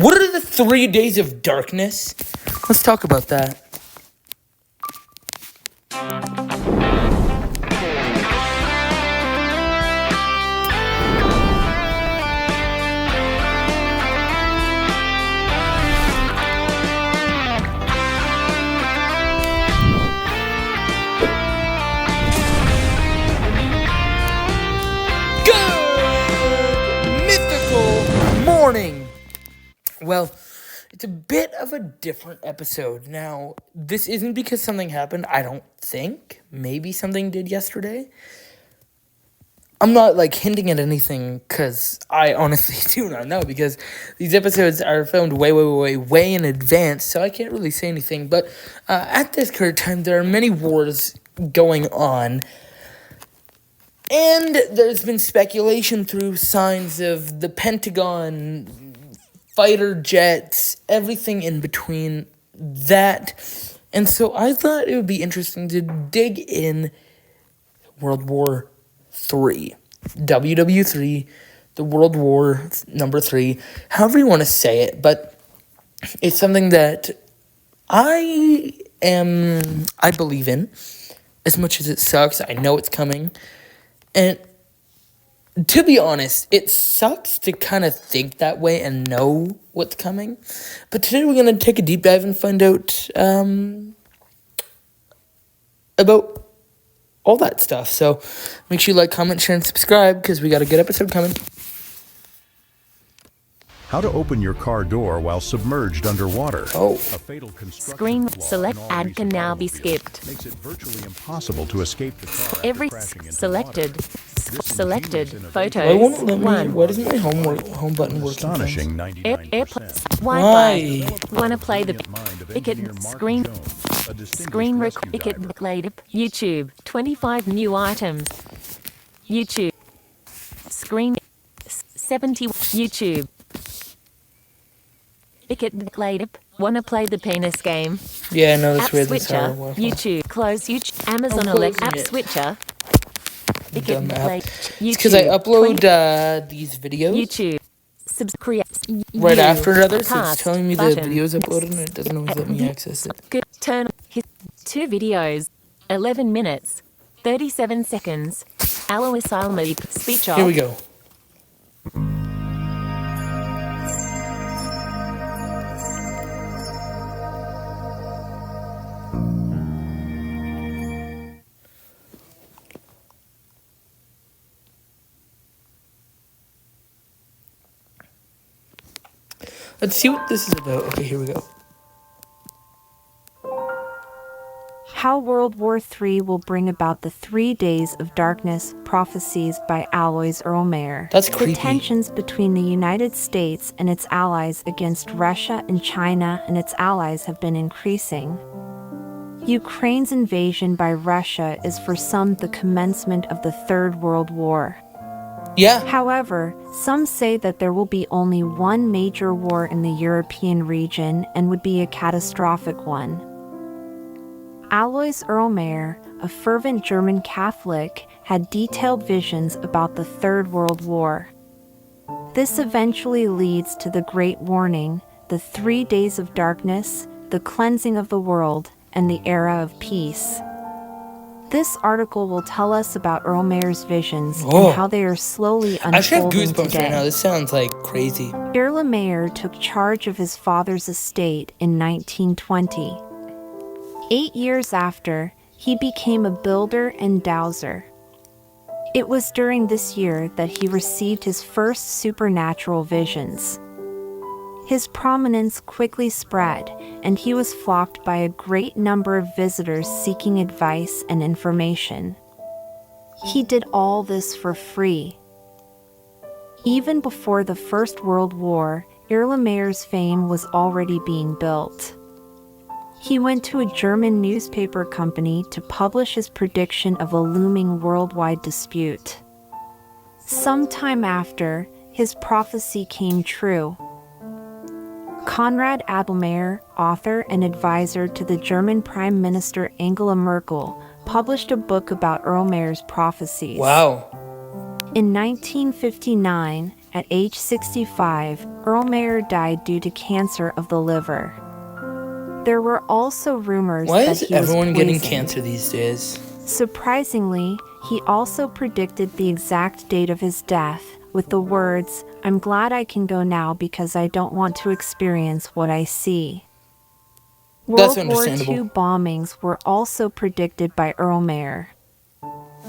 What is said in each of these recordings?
What are the 3 days of darkness? Let's talk about that. Good mythical morning. Well, it's a bit of a different episode. Now, this isn't because something happened, I don't think. Maybe something did yesterday. I'm not, hinting at anything, because I honestly do not know, because these episodes are filmed way in advance, so I can't really say anything. But at this current time, there are many wars going on, and there's been speculation through signs of the Pentagon, fighter jets, everything in between that. And so I thought it would be interesting to dig in World War III, WW3, the World War number 3, however you want to say it, but it's something that I believe in, as much as it sucks. I know it's coming, and to be honest, it sucks to kind of think that way and know what's coming, but today we're going to take a deep dive and find out about all that stuff. So make sure you like, comment, share, and subscribe, because we got a good episode coming. How to open your car door while submerged underwater. Oh. A fatal construction Screen flaw select in all ad can recent now be automobiles skipped. Makes it virtually impossible to escape the car after Every crashing into selected water. This selected ingenious Why photos. won't it let me? 1. Why doesn't my home button work? Astonishing AirPods. 99%. Wi-Fi. Why? Wanna play the Brilliant mind of ticket engineer Mark screen Jones, a distinguished screen rescue ticket diver. later. YouTube 25 new items. YouTube screen 70 YouTube. Ticket later. Wanna play the penis game? Yeah, I know that's App weird. That's switcher. how Wi-Fi. YouTube. Close YouTube. Amazon I'm Alexa. closing App it. switcher. Ticket Dumb app. late. It's because I YouTube, upload these videos YouTube. Subscribe. right after others, so it's Past telling me the button. video's uploaded, and it doesn't always let me access it. Good. Turn. Hit 2 videos. 11 minutes. 37 seconds. Alois Almy. Speech off. Here we go. Let's see what this is about. Okay, here we go. How World War III Will Bring About the 3 Days of Darkness, Prophecies by Alois Erlmeyer. That's The creepy. tensions between the United States and its allies against Russia and China and its allies have been increasing. Ukraine's invasion by Russia is for some the commencement of the Third World War. Yeah. However, some say that there will be only one major war in the European region and would be a catastrophic one. Alois Erlmeyer, a fervent German Catholic, had detailed visions about the Third World War. This eventually leads to the Great Warning, the 3 Days of Darkness, the Cleansing of the World, and the Era of Peace. This article will tell us about Erlmeyer's visions Oh. and how they are slowly I should have unfolding goosebumps today. right now. This sounds like crazy. Erlmeyer took charge of his father's estate in 1920. 8 years after, he became a builder and dowser. It was during this year that he received his first supernatural visions. His prominence quickly spread, and he was flocked by a great number of visitors seeking advice and information. He did all this for free. Even before the First World War, Erlmeyer's fame was already being built. He went to a German newspaper company to publish his prediction of a looming worldwide dispute. Sometime after, his prophecy came true. Konrad Adelmayer, author and advisor to the German Prime Minister Angela Merkel, published a book about Erlmeyer's prophecies. Wow. In 1959, at age 65, Erlmeyer died due to cancer of the liver. There were also rumors Why that is he was everyone getting poisoned. cancer these days? Surprisingly, he also predicted the exact date of his death with the words, "I'm glad I can go now because I don't want to experience what I see." That's World War understandable. II bombings were also predicted by Erlmeyer.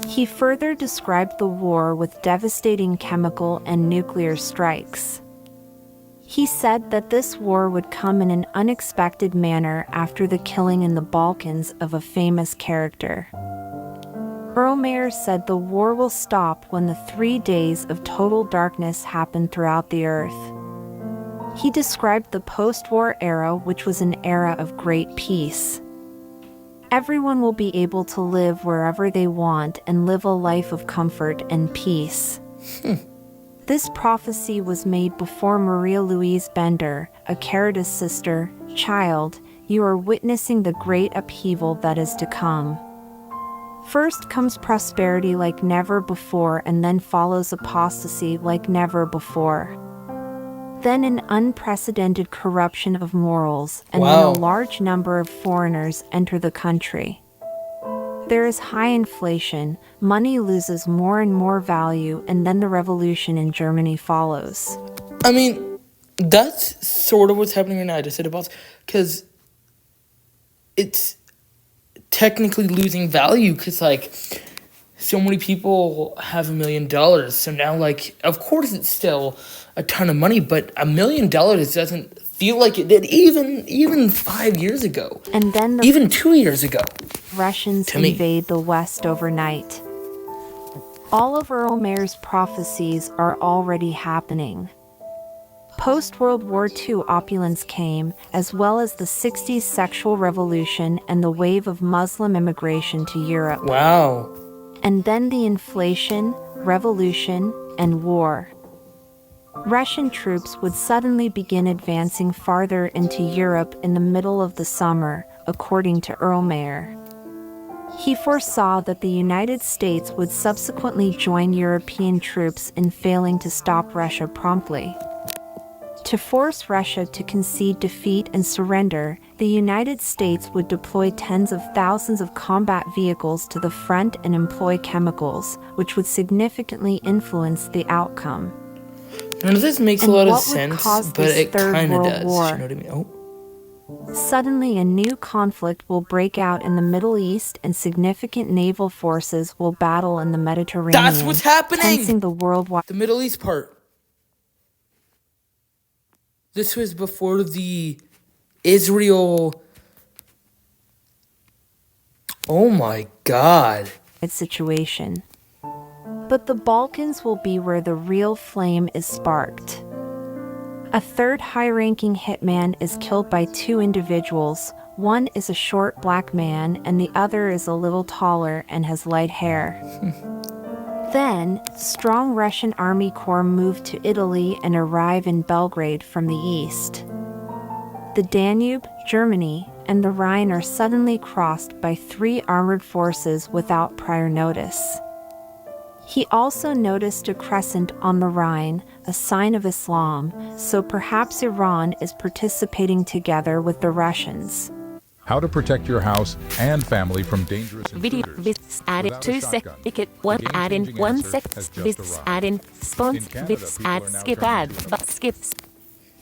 He further described the war with devastating chemical and nuclear strikes. He said that this war would come in an unexpected manner after the killing in the Balkans of a famous character. Erlmeyer said the war will stop when the 3 days of total darkness happen throughout the earth. He described the post-war era, which was an era of great peace. Everyone will be able to live wherever they want and live a life of comfort and peace. This prophecy was made before Maria Louise Bender, a Caritas sister, child, you are witnessing the great upheaval that is to come. First comes prosperity like never before, and then follows apostasy like never before. Then an unprecedented corruption of morals, and then Wow. a large number of foreigners enter the country. There is high inflation, money loses more and more value, and then the revolution in Germany follows. I mean, that's sort of what's happening right now. I just said about because it's technically losing value because like so many people have $1 million. So now like of course it's still a ton of money, but $1 million doesn't feel like it did even 5 years ago, And then the even 2 years ago. Russians To me. invade the West overnight. All of Erlmeyer's prophecies are already happening. Post-World War II opulence came, as well as the 60s sexual revolution and the wave of Muslim immigration to Europe. Wow. And then the inflation, revolution, and war. Russian troops would suddenly begin advancing farther into Europe in the middle of the summer, according to Erlmeyer. He foresaw that the United States would subsequently join European troops in failing to stop Russia promptly. To force Russia to concede defeat and surrender, the United States would deploy tens of thousands of combat vehicles to the front and employ chemicals, which would significantly influence the outcome. None of this makes And a lot of what would sense, cause but this it Third kind of World does. War? You know what I mean? Oh. Suddenly, a new conflict will break out in the Middle East, and significant naval forces will battle in the Mediterranean, That's what's happening! tensing the worldwide. The Middle East part. This was before the Israel. Oh my God. Situation. But the Balkans will be where the real flame is sparked. A third high-ranking hitman is killed by two individuals. One is a short black man, and the other is a little taller and has light hair. Then, strong Russian army corps move to Italy and arrive in Belgrade from the east. The Danube, Germany, and the Rhine are suddenly crossed by three armored forces without prior notice. He also noticed a crescent on the Rhine, a sign of Islam, so perhaps Iran is participating together with the Russians. How to protect your house and family from dangerous Video intruders. bits added Without a 2 sec. shotgun, Ticket 1 the add in game-changing 1 answer sec. has just Bits arrived. add in spons. In Canada, Bits people add are now skip turning ad. to But skips.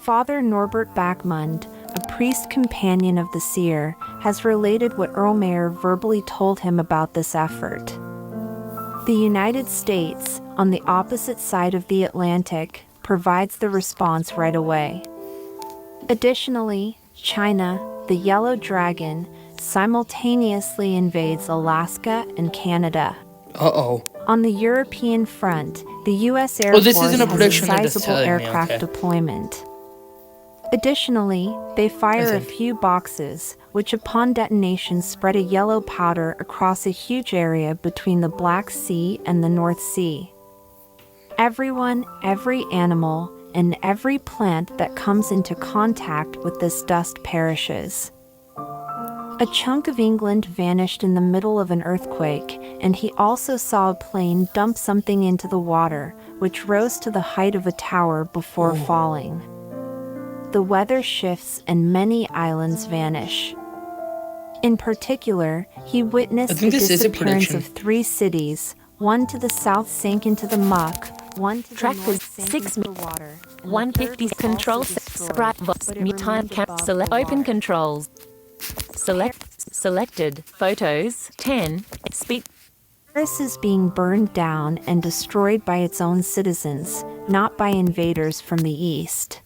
Father Norbert Backmund, a priest companion of the seer, has related what Erlmeyer verbally told him about this effort. The United States, on the opposite side of the Atlantic, provides the response right away. Additionally, China, the Yellow Dragon, simultaneously invades Alaska and Canada. Uh-oh. On the European front, the U.S. Air Oh, this Force isn't a has prediction, a they're just sizable telling me, aircraft okay. deployment. Additionally, they fire a see. few boxes, which upon detonation spread a yellow powder across a huge area between the Black Sea and the North Sea. Everyone, every animal, and every plant that comes into contact with this dust perishes. A chunk of England vanished in the middle of an earthquake, and he also saw a plane dump something into the water, which rose to the height of a tower before falling. The weather shifts and many islands vanish. In particular, he I witnessed the think this is a disappearance prediction. of 3 cities. One to the south sank into the muck, one to Track the was north sank 6 into the water, and the 150 third was control also destroyed, subscribe but it new time remained cap above select the open water. controls selected photos 10 speak Paris is being burned down and destroyed by its own citizens, not by invaders from the east.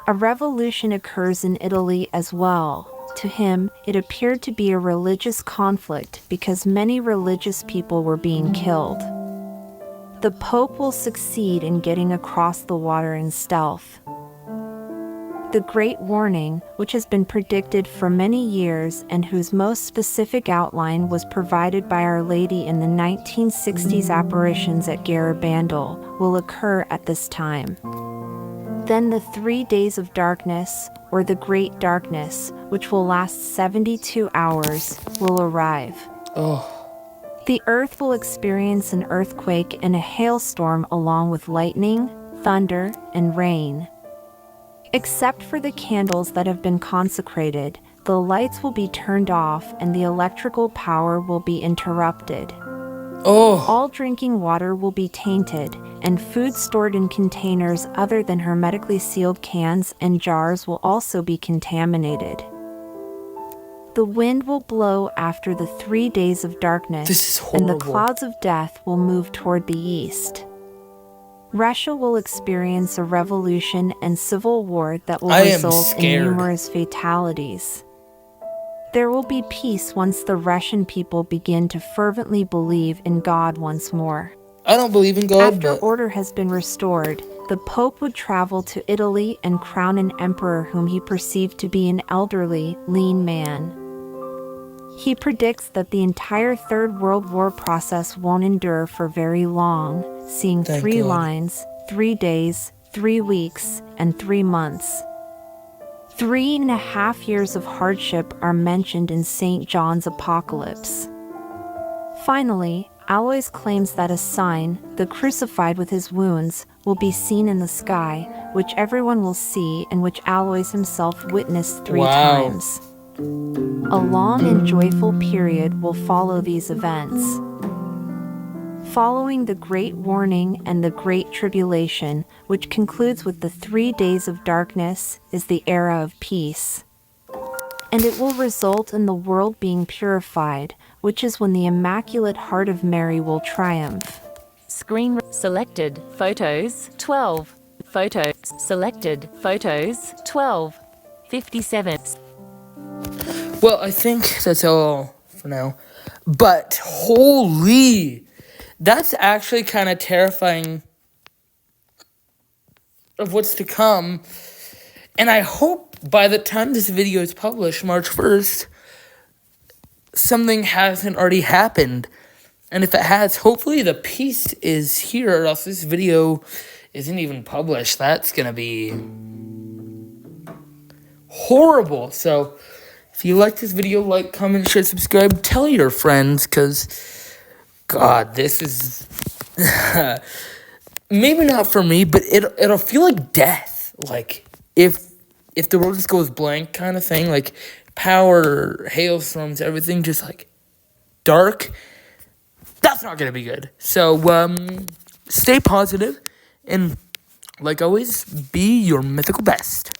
A revolution occurs in Italy as well. To him, it appeared to be a religious conflict because many religious people were being killed. The Pope will succeed in getting across the water in stealth. The Great Warning, which has been predicted for many years and whose most specific outline was provided by Our Lady in the 1960s apparitions at Garabandal, will occur at this time. Then the 3 days of darkness, or the Great Darkness, which will last 72 hours, will arrive. The earth will experience an earthquake and a hailstorm along with lightning, thunder, and rain. Except for the candles that have been consecrated, the lights will be turned off and the electrical power will be interrupted. All drinking water will be tainted, and food stored in containers other than hermetically sealed cans and jars will also be contaminated. The wind will blow after the 3 days of darkness, This is and the horrible. clouds of death will move toward the east. Russia will experience a revolution and civil war that will I am result in scared. numerous fatalities. There will be peace once the Russian people begin to fervently believe in God once more. I don't believe in God, After but order has been restored, the Pope would travel to Italy and crown an emperor whom he perceived to be an elderly, lean man. He predicts that the entire Third World War process won't endure for very long, seeing Thank 3 God. lines, 3 days, 3 weeks, and 3 months. 3.5 years of hardship are mentioned in St. John's Apocalypse. Finally, Alois claims that a sign, the crucified with his wounds, will be seen in the sky, which everyone will see and which Alois himself witnessed 3 Wow. times. A long and joyful period will follow these events. Following the Great Warning and the Great Tribulation, which concludes with the 3 days of darkness, is the era of peace. And it will result in the world being purified, which is when the Immaculate Heart of Mary will triumph. screen selected photos 12 photos selected photos 12 57 well, I think that's all for now. But holy, that's actually kind of terrifying of what's to come. And I hope by the time this video is published, March 1st, something hasn't already happened. And if it has, hopefully the peace is here, or else this video isn't even published. That's gonna be horrible. So if you like this video, like, comment, share, subscribe, tell your friends, because God, this is maybe not for me, but it'll feel like death. Like if the world just goes blank kind of thing, like power, hailstorms, everything just like dark. That's not gonna be good. So stay positive and, like always, be your mythical best.